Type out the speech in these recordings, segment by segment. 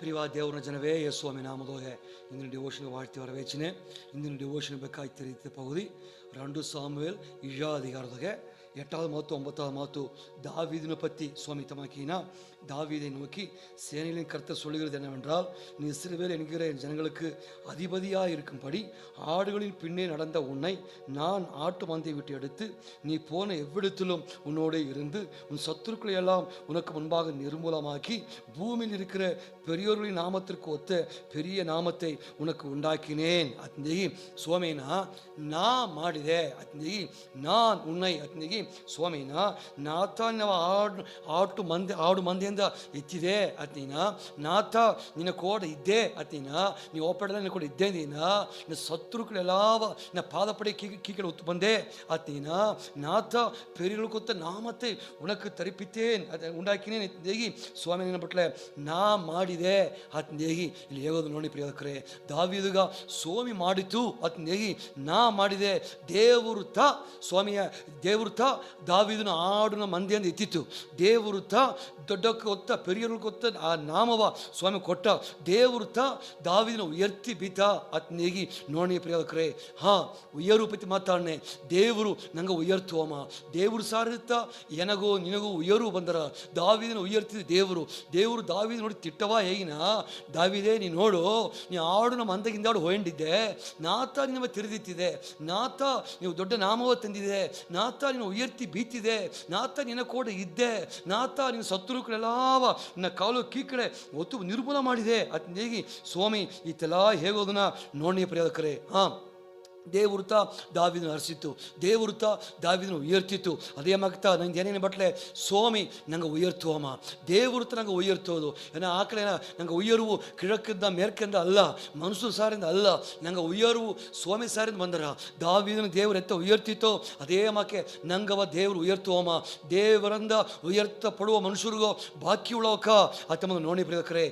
ಪ್ರಿಯವಾದ ದೇವರ ಜನವೇ, ಯೇಸುವಿನ ನಾಮದೊಳಗೆ ಇಂದಿನ ಡಿವೋಷನ್ வாழ்த்தி வரவேற்றினேன். ಇಂದಿನ ಡಿವೋಷನ್ ಬೇಕಾಗಿ ತೆರೀತ ಪகுதி 2 சாமுவேல் அதிகாரದೊಳಗೆ 8வது மாத்து 9வது மாத்து தாவீதினை பற்றி சுவாமி தமாக்கினா, தாவீதை நோக்கி சேனைகளின் கர்த்தர் சொல்லுகிறது என்னவென்றால், நீ இஸ்ரவேல் என்கிற என் ஜனங்களுக்கு அதிபதியாக இருக்கும்படி ஆடுகளின் பின்னே நடந்த உன்னை நான் ஆட்டு மந்தை விட்டு எடுத்து நீ போன எவ்விடத்திலும் உன்னோடு இருந்து உன் சத்துருக்களை எல்லாம் உனக்கு முன்பாக நிர்மூலமாக்கி பூமியில் இருக்கிற பெரியோர்களின் நாமத்திற்கு ஒத்த பெரிய நாமத்தை உனக்கு ಉಂಟಾಕಿನೇನ್ ಅತ್ನಿಗೆ ಸ್ವಾಮಿನ ನಾ ಮಾಡಿದೆ, ಅತ್ನಿಗೆ ನಾನ್ ಉನ್ನೈ ಅತ್ನಿಗೆ ಸ್ವಾಮಿನ ನಾತ ಆಡು ಮಂದೆಯಿಂದ ಎತ್ತಿದೆ ಅತ್ನೀನ ನಾತ ನಿನ್ನ ಕೋಡ ಇದ್ದೆ ಅತ್ನೀನ ನೀ ಒಪ್ಪಡಲ್ಲ ನಿನ್ನ ಕೂಡ ಇದ್ದೆ ನೀನ ನಿನ್ನ சத்துருக்களெல்லாம் நின்ன பாதப்படி கீழே ஒத்து வந்தே அத்தீனா நாத்த பெரியவர்கள் கொத்த நாமத்தை உனக்கு தரிப்பித்தேன் ಉಂಟಾಕಿನೇನ್ ದೇಗಿ ಸ್ವಾಮಿ ನಿನ್ನ ಬಟ್ಲೆ ನಾ ಮಾಡಿದೆ ಅತ್ನೇಗಿ ಇಲ್ಲಿ ಹೇಗೋದು ನೋಡಿ ಪ್ರಿಯಕರೇ, ದಾವೀದುಗ ಸ್ವಾಮಿ ಮಾಡಿತು ಅತ್ನೇಗಿ ನಾ ಮಾಡಿದೆ. ದೇವರು ಸ್ವಾಮಿಯ ದೇವರು ದಾವೀದನ ಆಡುನ ಮಂದಿಯಿಂದ ಎತ್ತಿತ್ತು. ದೇವರು ದೊಡ್ಡಕ್ಕೆ ಒತ್ತ ಪೆರಿಯರಿಗೆ ಒತ್ತ ಆ ನಾಮವ ಸ್ವಾಮಿ ಕೊಟ್ಟ. ದೇವರು ದಾವೀದನ ಉಯರ್ತಿ ಬೀತ ಅತ್ನೇಗಿ ನೋಡಿ ಪ್ರಿಯಕರೇ. ಉಯರು ಪತಿ ಮಾತಾಡನೆ ದೇವರು ನಂಗೆ ಉಯರ್ತುವಮ್ಮ. ದೇವರು ಸಾರಿತ್ತ ಎನಗೋ ನಿನಗೂ ಉಯರು ಬಂದರ. ದಾವೀದನ ಉಯರ್ತಿದ ದೇವರು ದಾವೀದ ನೋಡಿ ತಿಟ್ಟವ ಹೇಗಿನ, ದಾವೀದೇ ನೀ ನೋಡು, ನೀ ಆಡು ನಮ್ಮ ಮಂದಗಿಂದಾಡು ಹೊಂಡಿದ್ದೆ, ನಾತ ನಿನ್ನ ತಿರುದಿತ್ತಿದೆ, ನಾತ ನೀವು ದೊಡ್ಡ ನಾಮವ ತಂದಿದೆ, ನಾತ ನಿನ್ನ ಉಯರ್ತಿ ಬೀತಿದೆ, ನಾತ ನಿನ್ನ ಕೂಡ ಇದ್ದೆ, ನಾತ ನಿನ್ನ ಶತ್ರುಗಳೆಲ್ಲವ ನಿನ್ನ ಕಾಲು ಕೀಕಡೆ ಒತ್ತು ನಿರ್ಮೂಲ ಮಾಡಿದೆ ಅತ್ನೇಗಿ ಸ್ವಾಮಿ ಇತ್ತೆಲ್ಲ ಹೇಗೋದನ್ನ ನೋಡಿ ಪ್ರಿಯಕರೇ. ದೇವರು ದಾವೀದನ ಹರಿಸಿತ್ತು, ದೇವರು ದಾವೀದನ ಉಯರ್ತಿತ್ತು. ಅದೇ ಮಗ್ತಾ ನಂಗೆ ಏನೇನು ಬಟ್ಲೆ ಸ್ವಾಮಿ ನಂಗೆ ಉಯರ್ತು ಅಮ್ಮ. ದೇವರು ನಂಗೆ ಉಯರ್ತೋದು ಏನ ಆ ಕಡೆ ನಂಗೆ ಉಯರ್ವು ಕಿഴക്കിಂದ ಮೇರ್ಕಿಂದ ಅಲ್ಲ, ಮನುಷ್ಯರು ಸಾರಿಂದ ಅಲ್ಲ, ನಂಗೆ ಉಯರ್ವು ಸ್ವಾಮಿ ಸಾರಿಂದ ಬಂದರ. ದಾವೀದನ ದೇವರು ಎತ್ತ ಉಯರ್ತಿತ್ತೋ ಅದೇ ಮಕ್ಕೆ ನಂಗವ ದೇವರು ಉಯರ್ತು ಅಮ್ಮ. ದೇವರಿಂದ ಉಯರ್ತ ಪಡುವ ಮನುಷ್ಯರಿಗೋ ಬಾಕಿ ಉಳೋಕ ಅತ್ತಮ್ಮ ನೋಡಿ ಪ್ರಿಯಕರೇ.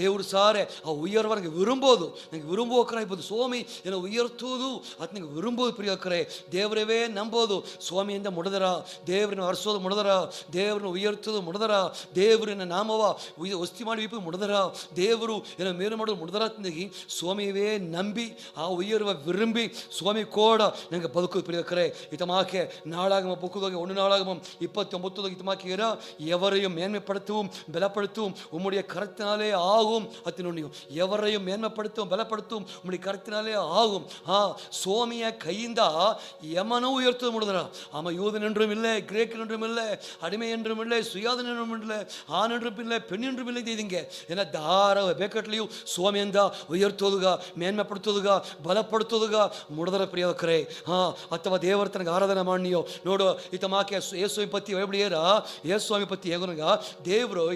ದೇವರು ಸಾರೆ ಆ ಉಯರ್ವ ನನಗೆ ವಿರುಂಬೋದು, ನನಗೆ ವಿರುಂಬೋಕರಾಗ್ಬೋದು. ಸ್ವಾಮಿ ಏನೋ ಉಯರ್ತೋದು ಅದು ನಿಂಗೆ ವಿರುಂಬೋದು ಪ್ರಿಯಕರೇ. ದೇವರವೇ ನಂಬೋದು, ಸ್ವಾಮಿಯಿಂದ ಮುಡದರ, ದೇವರನ್ನು ಹರಿಸೋದು ಮುಡದರ, ದೇವರನ್ನು ಉಯರ್ತೋದು ಮುಡದರ, ದೇವರನ್ನ ನಾಮವ ವಸ್ತಿ ಮಾಡಿ ಮುಡದರ, ದೇವರು ಏನೋ ಮೇಲು ಮಾಡೋದು ಮುಡದರತ್ನಾಗಿ ಸ್ವಾಮಿಯವೇ ನಂಬಿ ಆ ಉಯರುವ ವಿರುಂಬಿ ಸ್ವಾಮಿ ಕೋಡ ನನಗೆ ಬದುಕೋದು ಪ್ರಿಯಕರೇ. ಇತಮಾಕೆ நாளாகம புக்குதொகை 1 நாளாகமம் 29 இத்தமாக்கிற எவரையும் மேன்மைப்படுத்தவும் பலப்படுத்தவும் உம்முடைய கரத்தினாலே ஆகும் அத்தினொன்னியும். எவரையும் மேன்மைப்படுத்தவும் பலப்படுத்தவும் உம்முடைய கரத்தினாலே ஆகும். சுவாமிய கைಯಿಂದ யமனோ உயர்த்தது முடிதர. ஆமாம், யூதன் என்றும் இல்லை, கிரேக்கன் என்றும் இல்லை, அடிமை என்றும் இல்லை, சுயாதன் என்றும் இல்லை, ஆண் என்றும் இல்லை, பெண் என்றும் இல்லை ಇದೀಂಗೆ ಏನ ದಾರ ಬೇಕಟ್ಲಿಯು ಸ್ವಾಮಿಯಿಂದ ಉಯರ್ತೋದುಗ ಮೇನ್ಮೆಪಡುತ್ತೋದುಗ ಬಲಪಡುತ್ತೋದುಗ ಮುಡದರ ಪ್ರಿಯಕರೇ. ಅಥವಾ ದೇವರ ತನಗೆ ಆರಾಧನೆ ಮಾಡಿಯೋ ನೋಡು ಇತಮಾಕೆ ಯೇಸುವಿ ಪತಿ ಎಬಡಿಯರ ಯೇಸುಸ್ವಾಮಿ ಪತಿ ಹೇಗೋನಗ ದೇವರು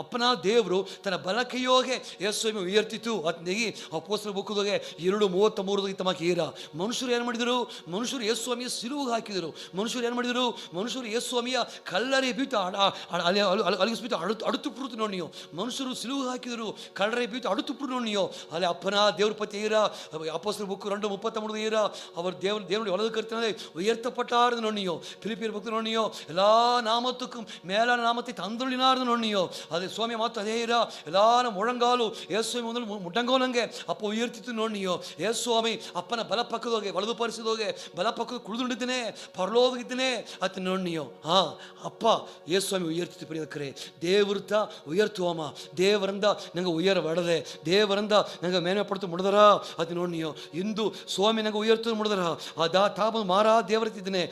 ಅಪ್ಪನ ದೇವರು ತನ್ನ ಬಲಕೈಯೋಗೆ ಯೇಸುಸ್ವಾಮಿ ಉಯರ್ತಿತ್ತು ಅತ್ನೇಗಿ ಅಪೊಸ್ತಲರ ಬುಕ್ಕದೊಳಗೆ 2:33 ಇತಮಾಕೆ ಏರ. ಮನುಷ್ಯರು ಏನು ಮಾಡಿದರು? ಮನುಷ್ಯರು ಯೇಸುಸ್ವಾಮಿಯ ಸಿಲುವಿಗೆ ಹಾಕಿದರು. ಮನುಷ್ಯರು ಏನು ಮಾಡಿದರು? ಮನುಷ್ಯರು ಯೇಸುಸ್ವಾಮಿಯ ಕಲ್ಲರೆ ಬೀತು ಅಲಗಿಸ್ಬಿಟ್ಟು ಅಡುತ್ತುಪುರುತು ನೋಡಿಯೋ. ಮನುಷ್ಯರು ಸಿಲುವಿಗೆ ಹಾಕಿದರು, ಕಲ್ಲರೆ ಬೀತು ಅಡುತ್ತುಪುರು ನೋಡಿಯೋ. ಅಲ್ಲಿ ಅಪ್ಪನ ದೇವ್ರ ಪತಿ ಏರ ಅಪೊಸ್ತಲರ ಬುಕ್ 2:33 ಏರ அவர் தேவனுடைய வலது கருத்தினாலே உயர்த்தப்பட்டார்னு நோனியோ. பிலிப்பியர் பக்தர் நோனியோ எல்லா நாமத்துக்கும் மேலான நாமத்தை தந்துள்ளினார்னு நோனியோ. அது சுவாமி மாத்த அதேரா எல்லாரும் முழங்காಲು ಯೇಸುಸ್ವಾಮಿ ಮೊದಲು ಮುಟ್ಟಂಗೋನಂಗೆ ಅಪ್ಪ ಉಯರ್ತಿತ್ತು ನೋಡಿಯೋ. ಯೇಸುಸ್ವಾಮಿ ಅಪ್ಪನ ಬಲಪಕ್ಕದೋಗೆ ವಲದು ಪರಿಸಿದೋಗೆ ಬಲಪಕ್ಕದ ಕುಳಿದುಂಡಿದ್ದೇನೆ ಪರಲೋಗಿದ್ದೇನೆ ಅತ್ ನೋಡಿಯೋ. ಅಪ್ಪ ಯೇಸುಸ್ವಾಮಿ ಉಯರ್ತಿತ್ತು ಪ್ರಿಯಕರೇ. ದೇವೃತ ಉಯರ್ತುವಮ್ಮ. ದೇವರಿಂದ ನಂಗೆ ಉಯರ ಬಡದೆ, ದೇವರಿಂದ ನಂಗೆ ಮೇನ್ಮೆಪಡ್ತು ಮುಡಿದರ ಅದು ನೋಡಿಯೋ. ಇಂದು ಸ್ವಾಮಿ ನಂಗೆ ಉಯರ್ತದ ಮುಡಿದರ ತಾಪ ಮಾರಾ ದೇವರತ್ತಿದ್ದೇನೆ.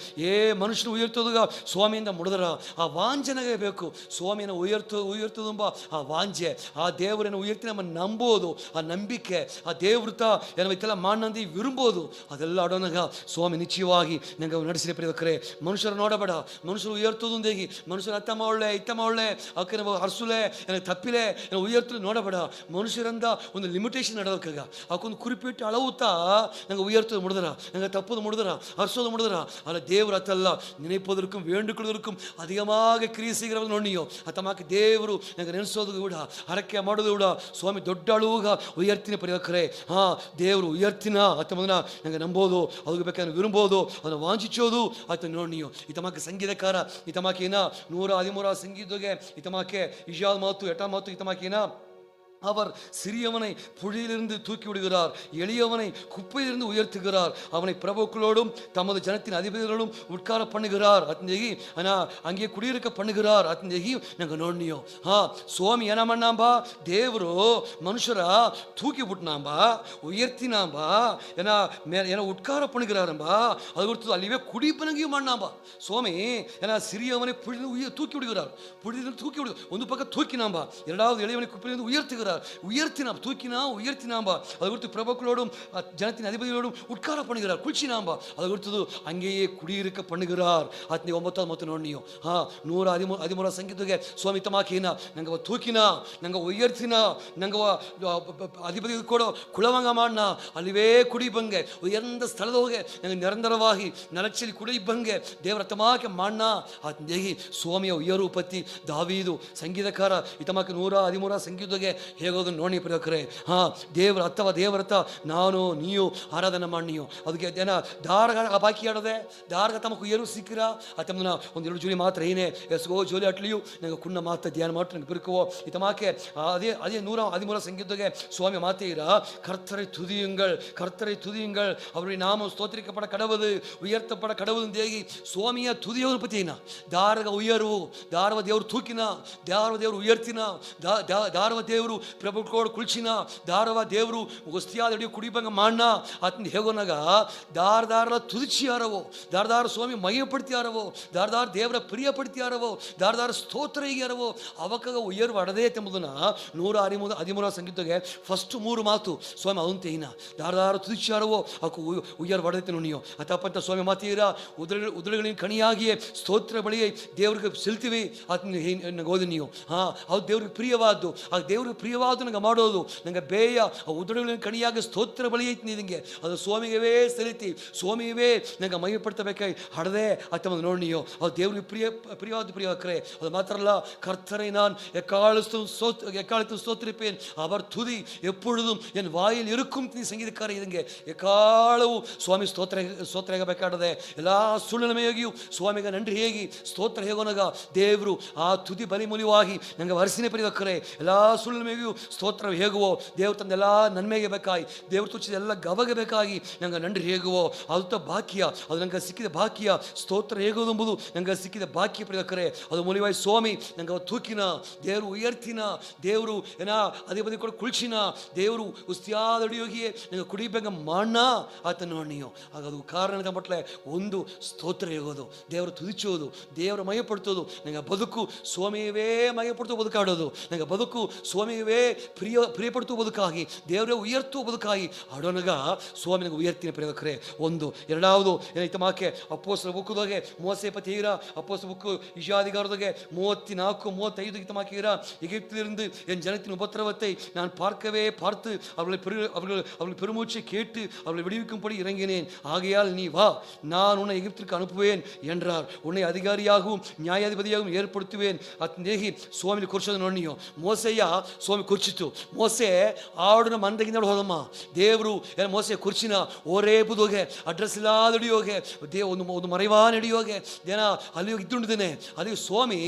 ಮನುಷ್ಯನ ಉಯರ್ತೋದುಗ ಸ್ವಾಮಿಯಿಂದ ಮುಡಿದರ ಆ ವಾಂಛೆ ನನಗೆ ಬೇಕು. ಸ್ವಾಮಿಯನ್ನು ಉಯರ್ತುದುಂಬ ಆ ವಾಂಛೆ, ಆ ದೇವರನ್ನು ಉಯರ್ತಿ ನಮ್ಮ ನಂಬೋದು, ಆ ನಂಬಿಕೆ, ಆ ದೇವೃತ ಏನೋ ಇತ್ತೆಲ್ಲ ಮಾನಂದಿ ವಿರುಂಬೋದು ಅದೆಲ್ಲ ಆಡೋನಾಗ ಸ್ವಾಮಿ ನಿಶ್ಚಯವಾಗಿ ನಂಗೆ ನಡೆಸಿದ ಪ್ರಿಯಕರೇ. ಮನುಷ್ಯರು ನೋಡಬೇಡ, ಮನುಷ್ಯರು ಉಯರ್ತೋದೇಗಿ ಮನುಷ್ಯರು ಅತ್ತಮ್ಮ ಒಳ್ಳೆ ಇತ್ತಮ್ಮ ಒಳ್ಳೆ ಅವಕ್ಕೆ ನಾವು ಹರ್ಸುಲೆ ಏನೋ ತಪ್ಪಿಲೆ ಏನೋ ಉಯರ್ತು ನೋಡಬೇಡ. ಮನುಷ್ಯರಿಂದ ಒಂದು ಲಿಮಿಟೇಷನ್ ನಡೆದಕ್ಕಾಗ ಅವಕ್ಕೊಂದು ಕುರಿಪಿಟ್ಟು ಅಳವುತ್ತಾ ನಂಗೆ ಉಯರ್ತದ ಮುಡಿದರ, ನಂಗೆ ತಪ್ಪದು ಮುಡಿದರ, ಹರ್ಸೋದು ಮುಡಿದರ. ಅಲ್ಲ ದೇವರು ಅತ್ತಲ್ಲ, நினைப்பதற்கும் வேண்டுಕೊಳ್ಳதற்கும் அதிகமாக கிரியை செய்கிறவங்க நோண்டியோ. அத்தமாக்கு ದೇವರು ನಂಗೆ ನೆನೆಸೋದು ಕೂಡ ಹರಕೆ ಮಾಡೋದು ಕೂಡ ಸ್ವಾಮಿ ದೊಡ್ಡ ಅಳುವಾಗ ಉಯರ್ತಿನ ಪ್ರಿಯಕರೇ. ದೇವರು ಉಯರ್ತಿನ ಅತ್ತ ಮೊದಲ ನಂಗೆ ನಂಬೋದು, ಅದಕ್ಕೆ ಬೇಕಾದ್ರೆ ವಿರುಂಬೋದು, ಅದನ್ನು ವಾಂಚಿಸೋದು ಆತ ನೋಡಿಯೋ. ಇತಮಾಕೆ ಸಂಗೀತಕಾರ ಇತಮಾಕೆ ಏನ 113 ಸಂಗೀತಗೆ ಇತಮಾಕೆ ಇಜಾಲ್ ಮಾತು ಎಟ ಮಾತು ಇತಮಾಕೆ ಏನ அவர் சிறியவனை புழியிலிருந்து தூக்கி விடுகிறார், எளியவனை குப்பையிலிருந்து உயர்த்துகிறார், அவனை பிரபுக்களோடும் தமது ஜனத்தின் அதிபதிகளோடும் உட்கார பண்ணுகிறார் ಅತ್ನೇಗಿ ಹಂಗೆ ಕುಡಿಯಲಿಕ್ಕೆ பண்ணுகிறார் ಅತ್ನೇಗಿ ನಂಗೆ ನೋಡ್ನಿಯೋ ಸ್ವಾಮಿ ಏನಮ್ಮಣ್ಣಾಂಬ ದೇವರು ಮನುಷ್ಯರ தூக்கி விட்டுனாம்பா, உயர்த்தினாம்பா, ஏன்னா உட்கார பண்ணுகிறாரம்பா. அது கொடுத்து அல்லவே குடிப்பனங்கியும் பண்ணாம்பா சுவாமி. ஏன்னா சிறியவனை புழிந்து தூக்கி விடுகிறார், புழிந்து தூக்கி விடு ಒಂದು பக்கம் தூக்கினாம்பா, இரண்டாவது எளியவனை குப்பையிலிருந்து உயர்த்துகிறார், உயர்த்தினாம், தூக்கினா உயர்த்தினாம்பா. அதை குறித்து பிரபுக்களோடும் ஜனத்தின் அதிபதிகளோடும் உட்கார பண்ணுகிறார், குளிச்சினாம்பா. அதை குறித்தது அங்கேயே குடியிருக்க பண்ணுகிறார். ಅತ್ನಿ 9 ಮತ್ತು ನೋಡ್ನಿಯೋ 113 ಸಂಗೀತಗೆ ಸ್ವಾಮಿ ತಮಾಕಿನ ನಂಗೆ ತೂಕಿನ, ನಂಗೆ ಉಯರ್ತಿನ, ನಂಗೆ ಅಧಿಪತಿ ಕೂಡ ಕುಳವಂಗ ಮಾಡನ, ಅಲ್ಲಿವೇ ಕುಡಿಬಂಗೆ ಉಯರ್ந்த ಸ್ಥಳದೋಗೆ ನಂಗೆ ನಿರಂತರವಾಗಿ ನೆಲಚಲಿ ಕುಡಿಬಂಗೆ ದೇವರ ತಮಾಕೆ ಮಾಡನ. ಅತ್ನೇಗಿ ಸ್ವಾಮಿಯ ಉಯರು ಪತ್ತಿ ದಾವೀದು ಸಂಗೀತಕಾರ ಇತಮಾಕೆ 113 ಸಂಗೀತಗೆ ಹೇಗೋದು ನೋಡಿ ಪ್ರಿಯಕರೇ. ದೇವರ ಅಥವಾ ದೇವರತ್ತ ನಾನು ನೀವು ಆರಾಧನೆ ಮಾಡಿಯೋ ಅದಕ್ಕೆ ಜನ ದಾರ್ಗ ಬಾಕಿ ಆಡದೆ ದಾರ್ಗ ತಮಕು ಏರು ಸಿಕ್ಕಿರ ಅತಮ್ಮನ ಒಂದು 2 ಜೋಲಿ ಮಾತ್ರ ಏನೇ ಎಸ್ಗೋ ಜೋಲಿ ಅಟ್ಲಿಯು ನಂಗೆ ಕುಣ್ಣ ಮಾತ್ರ ಧ್ಯಾನ ಮಾತ್ರ ನಂಗೆ ಬಿರುಕುವೋ ಇತಮಾಕೆ ಅದೇ 113 ಸಂಗೀತಗೆ ಸ್ವಾಮಿ ಮಾತೇರ கர்த்தரை துதியுங்கள், கர்த்தரை துதியுங்கள், அவருடைய நாமம் ஸ்தோத்திரிக்கப்பட கடவுது, உயர்த்தப்பட கடவுது தேகி சுவாமிಯ ತುದಿಯವರು ಪತಿನ ದಾರ್ಗ ಉಯರು, ದಾರವ ದೇವರು ತೂಕಿನ, ದಾರವ ದೇವರು ಉಯರ್ತಿನ, ದಾರವ ದೇವರು ಪ್ರಭುಗಳು ಕುಳ್ಚಿನ, ದಾರವ ದೇವರು ವಸ್ತಿಯಾದ ಕುಡಿಬಂಗ ಮಾಡನ ಅತನ ಹೇಗೋನಾಗ ದಾರದಾರ ತುದಿಚಿಯಾರವೋ, ದಾರದಾರ ಸ್ವಾಮಿ ಮಹಿಮಪಡ್ತಿಯಾರವೋ, ದಾರದಾರ ದೇವರ ಪ್ರಿಯಪಡ್ತಿಯಾರವೋ, ದಾರದಾರ ಸ್ತೋತ್ರ ಹೀಗ್ಯಾರವೋ ಅವಕಾಗ ಉಯರ್ವ ಅಡದೇ ಎಂಬುದನ್ನ 113 ಸಂಗೀತಗೆ ಫಸ್ಟ್ 3 ಮಾತು ಸ್ವಾಮಿ ಅದಂತ ಏನ ದಾರದಾರ ತುದಿಚಿಯಾರವೋ ಅವಕ್ಕೆ ಉಯರ್ವ ಅಡದೈತೆ ನುಣಿಯೋ ಅತಪ್ಪಂತ ಸ್ವಾಮಿ ಮಾತೀರ ಉದರಗಳಿನ ಕಣಿಯಾಗಿಯೇ ಸ್ತೋತ್ರ ಬಳಿಯೇ ದೇವ್ರಿಗೆ ಸಿಲ್ತೀವಿ ಅದನ್ನ ಓದಿ ನೀವು. ಅದು ದೇವ್ರಿಗೆ ಪ್ರಿಯವಾದ್ದು, ಆ ದೇವ್ರಿಗೆ ಪ್ರಿಯವಾದ್ದು ನಂಗೆ ಮಾಡೋದು, ನಂಗೆ ಬೇಯ ಆ ಉದರಗಳಿನ ಕಣಿಯಾಗಿ ಸ್ತೋತ್ರ ಬಳಿ ಐತಿ ನಿನಗೆ ಅದು ಸ್ವಾಮಿಗವೇ ಸೆಲಿತಿ, ಸ್ವಾಮಿಗವೇ ನಂಗೆ ಮೈ ಪಡ್ತಬೇಕಾಗಿ ಹಡದೆ ಅಥವಾ ನೋಡ್ನಿಯೋ ಅದು ದೇವ್ರಿಗೆ ಪ್ರಿಯವಾದ ಪ್ರಿಯಕರೇ. ಅದು ಮಾತ್ರ ಅಲ್ಲ, ಕರ್ತரை நான் எக்காலத்து ஸ்தோத்திரிப்பேன், அவர் துதி எப்பொழுதும் என் வாயில் இருக்கும் ಸಂಗೀತಕಾರ ಇದಂಗೆ ಎಕಾಲವು ಸ್ವಾಮಿ ಸ್ತೋತ್ರ ಹೇಗಬೇಕಾಡದೆ ಎಲ್ಲ ಸುಳ್ಳಿಮೆಯಾಗಿಯೂ ಸ್ವಾಮಿಗೆ ನಂಡ್ರಿ ಹೇಗಿ ಸ್ತೋತ್ರ ಹೇಗೋನಾಗ ದೇವರು ಆ ತುದಿ ಬಲಿಮೂಲಿವಾಗಿ ನಂಗೆ ವರಸಿನೇ ಪರಿವಕ್ಕರೆ ಎಲ್ಲ ಸುಳ್ಳಿಮೆಯಾಗಿಯೂ ಸ್ತೋತ್ರ ಹೇಗುವೋ ದೇವ್ರು ತಂದೆಲ್ಲ ನನ್ಮೆಗೆ ಬೇಕಾಗಿ ದೇವ್ರು ತುಚ್ಚಿದ ಎಲ್ಲ ಗವಗೆ ಬೇಕಾಗಿ ನಂಗೆ ನಂಡ್ರಿ ಹೇಗುವೋ ಅದು ಭಾಗ್ಯ, ಅದು ನಂಗೆ ಸಿಕ್ಕಿದ ಭಾಗ್ಯ. ಸ್ತೋತ್ರ ಹೇಗೋದೆಂಬುದು ನಂಗೆ ಸಿಕ್ಕಿದ ಭಾಗ್ಯ ಪರಿವಕ್ಕರೆ ಅದು ಮೂಲಿವಾಗಿ ಸ್ವಾಮಿ ನಂಗೆ ತೂಕಿನ ದೇವರು ಉಯರ್ತಿನ, ದೇವರು ಏನ ಅದೇ ಬದಿ ಕೂಡ ಕುಳ್ಚಿನ, ದೇವರು ಉಸ್ತಿಯಾದಡಿಯೋಗಿಯೇ ನಂಗೆ ಕುಡಿಬೇಕ ಮಾಡಣ ಆತ ನೋಡಿಯೋ ಆಗ ಅದು ಕಾರಣದ ಮಟ್ಲೆ ಒಂದು ಸ್ತೋತ್ರ ಹೇಗೋದು, ದೇವರು ತುದಿಚೋದು, ದೇವರ ಮಯಪಡ್ತೋದು, ನಂಗೆ ಬದುಕು ಸ್ವಾಮಿಯವೇ ಮಯಪಡ್ತು ಬದುಕಾಡೋದು, ನಂಗೆ ಬದುಕು ಸ್ವಾಮಿಯವೇ ಪ್ರಿಯಪಡ್ತು ಬದುಕಾಗಿ ದೇವರೇ ಉಯರ್ತು ಬದುಕಾಗಿ ಆಡೋನಾಗ ಸ್ವಾಮಿ ನಂಗೆ ಉಯರ್ತಿನ ಪ್ರಿಯವಕರೇ. ಒಂದು ಎರಡಾವುದು ಏನೈತೆ ಮಾಕೆ ಅಪ್ಪೋಸ್ತರ ಬುಕ್ಕದಾಗೆ ಮೋಸೆ ಪತೀರ ಅಪ್ಪೋಸ್ತರ ಬುಕ್ಕು ಇಶಾಧಿಕಾರದಾಗೆ 34-35 இத்தமாக்கீர எகிப்திலிருந்து என் ஜனத்தின் உபத்திரவத்தை நான் பார்த்து அவர்கள் பெருமூச்சை கேட்டு அவர்களை விடுவிக்கும்படி இறங்கினேன். ஆகையால் நீ வா, நான் உன்னை எகிப்திற்கு அனுப்புவேன் என்றார். உன்னை அதிகாரியாகவும் நியாயாதிபதியாகவும் ஏற்படுத்துவேன். ಅತ್ನೇಹಿ ಸ್ವಾಮಿ ಕುರ್ಚೋದು ನೋಡಿಯೋ ಮೋಸೆಯ ಸ್ವಾಮಿ ಕುರ್ಚಿತು. ಮೋಸೆ ಆಡಿನ ಮಂದಗಿಂದ ಹೋದಮ್ಮ ದೇವರು ಮೋಸೆ ಕುರ್ಚಿನ ಓರೇ ಬುದೋಗೆ ಅಡ್ರೆಸ್ ಇಲ್ಲಾದಡಿಯೋಗೆ ಒಂದು ಮறைவான ಅಡಿಯೋಗೆ ಜನ ಅಲ್ಲಿ ಇದ್ದುಂಡಿದ್ದೇನೆ. ಅಲ್ಲಿ ಸ್ವಾಮಿ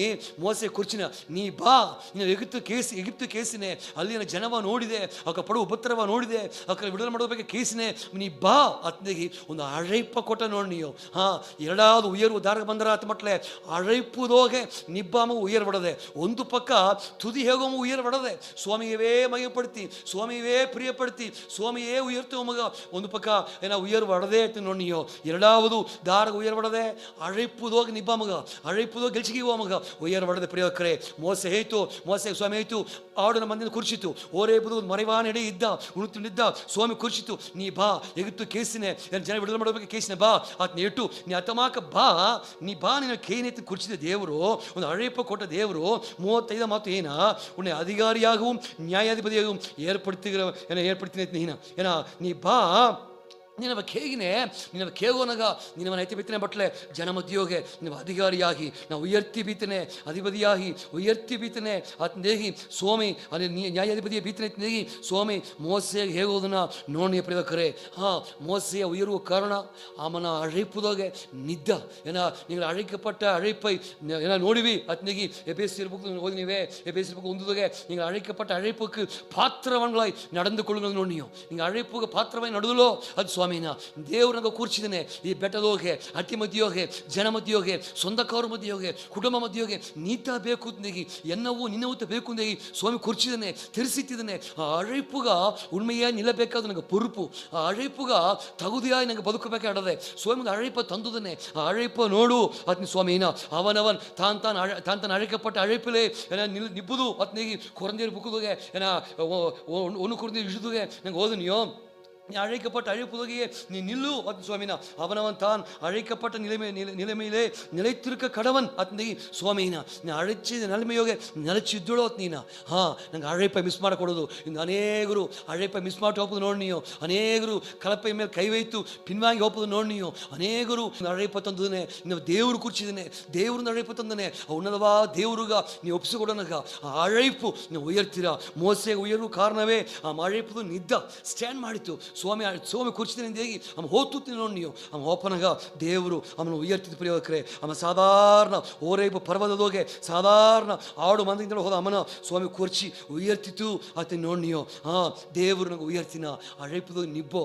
ಮೋಸೆ ಕುರ್ಚಿನ ನೀ ಬಾ, ನೀನು ಎಗಿಪ್ತು ಕೇಸಿನೇ ಅಲ್ಲಿನ ಜನವ ನೋಡಿದೆ, ಅಕ್ಕ ಪಡು ಉಪತ್ರವ ನೋಡಿದೆ, ಅಕ್ಕ ಬಿಡುಗಡೆ ಮಾಡೋದಕ್ಕೆ ಕೇಸಿನೇ ನೀ ಬಾ ಅತ್ನೇಗಿ ಒಂದು ಅழைப்ப ಕೊಟ್ಟ ನೋಡಿಯೋ. ಎರಡಾவது உயர்வு ದಾರ ಬಂದರ ಆತ ಮಟ್ಲೆ ಅழைப்புದೋಗೆ ನಿಬ್ಬಾಮ ಉಯರ್ವಡದೆ ಒಂದು ಪಕ್ಕ ತುದಿ ಹೇಗೋಮ ಉಯರ್ವಡದೆ ಸ್ವಾಮಿಯವೇ ಮಯಪಡ್ತಿ, ಸ್ವಾಮಿಯವೇ ಪ್ರಿಯಪಡ್ತಿ, ಸ್ವಾಮಿಯೇ ಉಯರ್ತವ ಮಗ ಒಂದು ಪಕ್ಕ ಏನ ಉಯರ್ವಡದೆ ಅಂತ ನೋಡಿಯೋ. ಎರಡಾவது ದಾರ ಉಯರ್ವಡದೆ ಅழைப்புದೋಗೆ ನಿಬ್ಬ ಮಗ ಅழைப்புದೋಗೆ ಗೆಲ್ಚಿಗೆ ಮಗ ಉಯರ್ವಡದೆ ಪ್ರಿಯವಕರೇ. ಮೋಸೆ ಸ್ವಾಮಿ ಆಯಿತು ಆಡಿನ ಮಂದಿನ ಕುರ್ಚಿತು ಓರೇ ಬುದು ಮறைவான ಎಡೆ ಇದ್ದ ಉಣುತ್ತಿದ್ದ ಸ್ವಾಮಿ ಕುರ್ಚಿತು ನೀ ಬಾ ಎಗಿತ್ತು ಕೇಸಿನೇ ಜನ ಬಿಡುಗಡೆ ಮಾಡಬೇಕು ಕೇಸಿನ ಬಾ ಆತ ನೆಟ್ಟು ನೀ ಅತಮಾಕ ಬಾ ನೀ ಬಾ ನಿನ್ನ ಕೇನೆತ್ತು ಕುರ್ಚಿದ ದೇವರು ಒಂದು ಅழைப்ப ಕೊಟ್ಟ ದೇವರು 35 ಮಾತು ಏನ ಉನ್ನೆ ಅಧಿಕಾರಿಯಾகவும் நியாயாதிபதியாகவும் ஏற்படுத்தின நீனா ஏன்னா நீ பா ನಿನವ ಕೇಗಿನೇ ನಿನವ ಕೇಗೋನಗ ನಿನವ ನೈತಿ ಬಿತ್ತನೆ ಬಟ್ಲೆ ಜನ ಮಧ್ಯೋಗೆ ನಿನವ ಅಧಿಕಾರಿಯಾಗಿ ನಾವು ಉಯರ್ತಿ ಬೀತನೆ ಅಧಿಪತಿಯಾಗಿ ಉಯರ್ತಿ ಬೀತನೆ ಆತನೇಗಿ ಸ್ವಾಮಿ ಅಲ್ಲಿ ನ್ಯಾಯಾಧಿಪತಿಯ ಬೀತನೆ ನೇಗಿ ಸ್ವಾಮಿ ಮೋಸೆಗೆ ಹೇಗೋದನ್ನ ನೋಡಿ ಪ್ರಿಯಕರೇ. மோசையை உயர்வு காரணம் அவனை அழைப்புதாக நித்தா ஏன்னா நீங்கள் அழைக்கப்பட்ட அழைப்பை ஏன்னா நோடிவி அத்தனைக்கு எபேசியர் புக்கு ஓதினிவே எபேசியர் புக்கு உந்துதாக நீங்கள் அழைக்கப்பட்ட அழைப்புக்கு பாத்திரவன்களாய் நடந்து கொள்ளுங்கள் நோண்டியும் நீங்கள் அழைப்புக்கு பாத்திரவாய் நடுதலோ ಅದು ಸ್ವಾಮಿನ ದೇವ್ರು ನಂಗೆ ಕೂರ್ಸಿದ್ದಾನೆ ಈ ಬೆಟ್ಟದೋಗೆ ಅಟ್ಟಿ ಮಧ್ಯೋಗೆ ಜನ ಮಧ್ಯೋಗೆ ಸ್ವಂತಕವ್ರ ಮಧ್ಯೋಗೆ ಕುಟುಂಬ ಮಧ್ಯೋಗೆ ನೀತ ಬೇಕು ಅಂದೇಗಿ ಎನ್ನವು ನಿನ್ನವುತ್ತ ಬೇಕು ಅಂದೇಗಿ ಸ್ವಾಮಿ ಕೂರ್ಸಿದ್ದಾನೆ ತಿರ್ಸಿಟ್ಟಿದ್ದಾನೆ. ಆ ಅழைப்புಗ ಉண்மைಯಾಗಿ ನಿಲ್ಲಬೇಕಾದ ನನಗೆ பொறுப்பு ಆ ಅழைப்புಗ ತಗುದಿಯಾಗಿ ನನಗೆ ಬದುಕಬೇಕಾಡದೆ ಸ್ವಾಮಿಗೆ ಅழைಪ ತಂದುದನ್ನೇ ಆ ಅழைಪ ನೋಡು ಅತ್ನಿ ಸ್ವಾಮಿನ ಅವನವನ್ ತಾನ್ ಅழைக்கப்பட்ட அழைப்பிலே நிப்புது அத்னேகி குறந்தேர் புக்குதுಗೆ ஏன்னா ஒன்று குறந்தேர் இழுதுಗೆ ನಂಗೆ ಓದನಿಯೋ நீ அழைக்கப்பட்ட அழைப்புதகையே நீ நில்லு அத் சுவாமினா அவனவன் தான் அழைக்கப்பட்ட நிலைமையிலே நிலைத்திருக்க கடவன் அத்தனை சுவாமினா நீ அழைச்சி நிலைமையோக நிலைச்சிದ್ದಳು ಅತ್ನೀನ. ನಂಗೆ ಅழைಪೈ ಮಿಸ್ ಮಾಡಕೊಡೋದು ಇಂದು ಅನೇಕರು ಅழைಪೈ ಮಿಸ್ ಮಾಡಿ ಹೋಗೋದು ನೋಡಿ ನೀವು ಅನೇಕರು ಕಳಪೈ ಮೇಲೆ ಕೈ ವೈತು ಪಿನ್ವಾಂಗಿ ಹೋಗೋದು ನೋಡಿ ನೀವು ಅನೇಕರು ಅழைಪ ತಂದನೆ ನೀವು ದೇವರು ಕುರ್ಚಿದ್ದಾನೆ ದೇವ್ರನ್ನ ಅழைಪ ತಂದನೆ ಉನ್ನತವಾ ದೇವ್ರಿಗ ನೀವು ಒಪ್ಪಿಸಿಕೊಡೋನಾಗ ಆ ಅழைಪು ನೀವು ಉಯರ್ತೀರಾ. ಮೋಸೆಗೆ ಉಯರುವ ಕಾರಣವೇ ಆ ಅழைಪದು ನಿದ್ದ ಸ್ಟ್ಯಾಂಡ್ ಮಾಡಿತು ಸ್ವಾಮಿ ಕುರ್ಚಿದ್ದೀನಿ ಹೇಗೆ ಅಮ್ಮ ಹೋಗ್ತೀನಿ ನೋಡಿ ನೀವು ಅಮ್ಮ ಓಪನಾಗ ದೇವರು ಅವನು ಉಯರ್ತಿದ್ದು ಪ್ರಿಯವಕರೇ. ಅಮ್ಮ ಸಾಧಾರಣ ಓರೇಬ ಪರ್ವತದೋಗೆ ಸಾಧಾರಣ ಆಡು ಮಂದಿಯಿಂದ ಹೋದ ಅಮ್ಮನ ಸ್ವಾಮಿ ಕುರ್ಚಿ ಉಯರ್ತಿತ್ತು ಆತ ನೋಡಿ ನೀವು ದೇವರು ನಂಗೆ ಉಯರ್ತಿನ ಅழைಪದು ನಿಬ್ಬೋ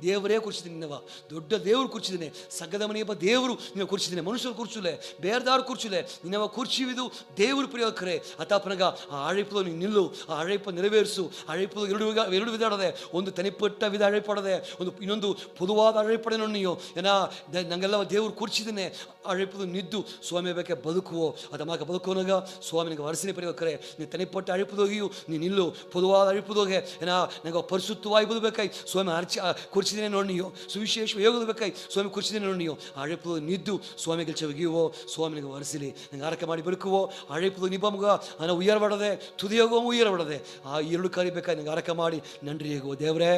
ದೇವರೇ ಕುರ್ಚಿದ್ದೀನಿ ನಿನ್ನವ ದೊಡ್ಡ ದೇವರು ಕುರ್ಚಿದ್ದೀನಿ ಸಗ್ಗದ ಮನೆಯಪ್ಪ ದೇವರು ನೀವು ಕುರ್ಚಿದ್ದೀನಿ ಮನುಷ್ಯರು ಕುರ್ಚುಲೆ ಬೇರೆದಾರು ಕುರ್ಚುಲೆ ನಿನ್ನವ ಕುರ್ಚಿವಿದು ದೇವರು ಪ್ರಿಯವಕರೇ. ಅತಾಪನಾಗ ಆ ಅழைಪದು ನೀನು ನಿಲ್ಲು ಆ ಅழைಪ ನೆರವೇರಿಸು. ಅழைಪದು ಎರಡು ವಿಧಾನದೆ ಒಂದು ತನಿಪಟ್ಟ ವಿಧ ಅழைಪಡದೆ ಒಂದು ಇನ್ನೊಂದು ಪೊದುವಾದ ಅழைಪಡೆ ನೋಡಿ ನೀವು ಏನಾ ನಂಗೆಲ್ಲ ದೇವ್ರು ಕೂರ್ಚಿದ್ದೇನೆ ಅழைಪದು ನಿದ್ದು ಸ್ವಾಮಿ ಬೇಕೆ ಬದುಕುವೋ ಅದಮಾಕ ಬದುಕೋನಾಗ ಸ್ವಾಮಿ ನನಗೆ ವರಸಿನ ಪರಿವಕರೇ ನೀನು ತನಿಪಟ್ಟ ಅழைಪದೋಗಿಯು ನೀನು ನಿಲ್ಲು ಪೊದುವಾದ ಅழைಪದೋಗೆ ಏನಾ ನಂಗೆ ಪರಿಶುದ್ಧವಾಗಿ ಬದುಕಬೇಕಾಯಿ ಸ್ವಾಮಿ ಕೂರ್ಚಿದ್ದೇನೆ ನೋಡಿ ನೀವು ಸುವಿಶೇಷ ಯೋಗಬೇಕಾಯಿ ಸ್ವಾಮಿ ಕೂರ್ಚಿದ್ದೇನೆ ನೋಡಿ ನೀವು ಅழைಪದು ನಿದ್ದು ಸ್ವಾಮಿ ಗೆಲ್ಚ ಒಗಿಯುವೋ ಸ್ವಾಮಿ ನನಗೆ ವರಸಿಲಿ ನಂಗೆ ಆರಕೆ ಮಾಡಿ ಬದುಕುವೋ ಅழைಪದು ನಿಬ್ಬಮಗ ನಾನು ಉಯರ್ಬಡದೆ ತುದಿಯೋಗೋ ಉಯರ್ಬಡದೆ ಆ ಎರಡು ಕರಿಬೇಕಾಗಿ ನಂಗೆ ಆರಕೆ ಮಾಡಿ ನನ್ರಿ ಹೇಗೋ ದೇವರೇ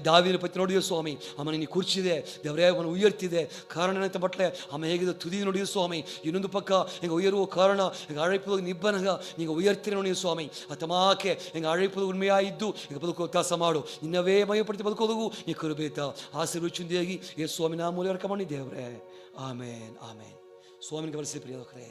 ದಾವಿನ ಪತ್ತಿ ನೋಡಿಯೋ ಸ್ವಾಮಿ ಅಮ್ಮ ನೀನು ಕೂರ್ಚಿದೆ ದೇವರೇ ಅವನು ಉಯರ್ತಿದೆ ಕಾರಣ ಅಂತ ಬಟ್ಲೆ ಅಮ್ಮ ಹೇಗಿದೆ ತುದಿ ನೋಡಿಯೋ ಸ್ವಾಮಿ ಇನ್ನೊಂದು ಪಕ್ಕ ಹಿಂಗೆ ಉಯರುವ ಕಾರಣ ಹಿಂಗೆ ಅழைಪದ ನಿಬ್ಬನಗ ನೀಗ ಉಯರ್ತಿನ ನೋಡಿಯೋ ಸ್ವಾಮಿ ಅತಮಾಕೆ ಹಿಂಗೆ ಅழைಪದ ಉಣ್ಮೆಯಾಯಿದ್ದು ಹಿಂಗೆ ಬದುಕೋ ಕೆಲಸ ಮಾಡು ಇನ್ನವೇ ಮಯಪಡ್ತಿ ಬದುಕೋದವು ನೀ ಕರುಬೇತ ಆಶೀರ್ವಚುಂದಿಯಾಗಿ ಏ ಸ್ವಾಮಿ ನಾ ಮೂಲ ಕಮಣಿ ದೇವರೇ ಆಮೇನ್ ಆಮೇನ್. ಸ್ವಾಮಿಗೆ ಬಲಿಸಿ ಪ್ರಿಯರೇ.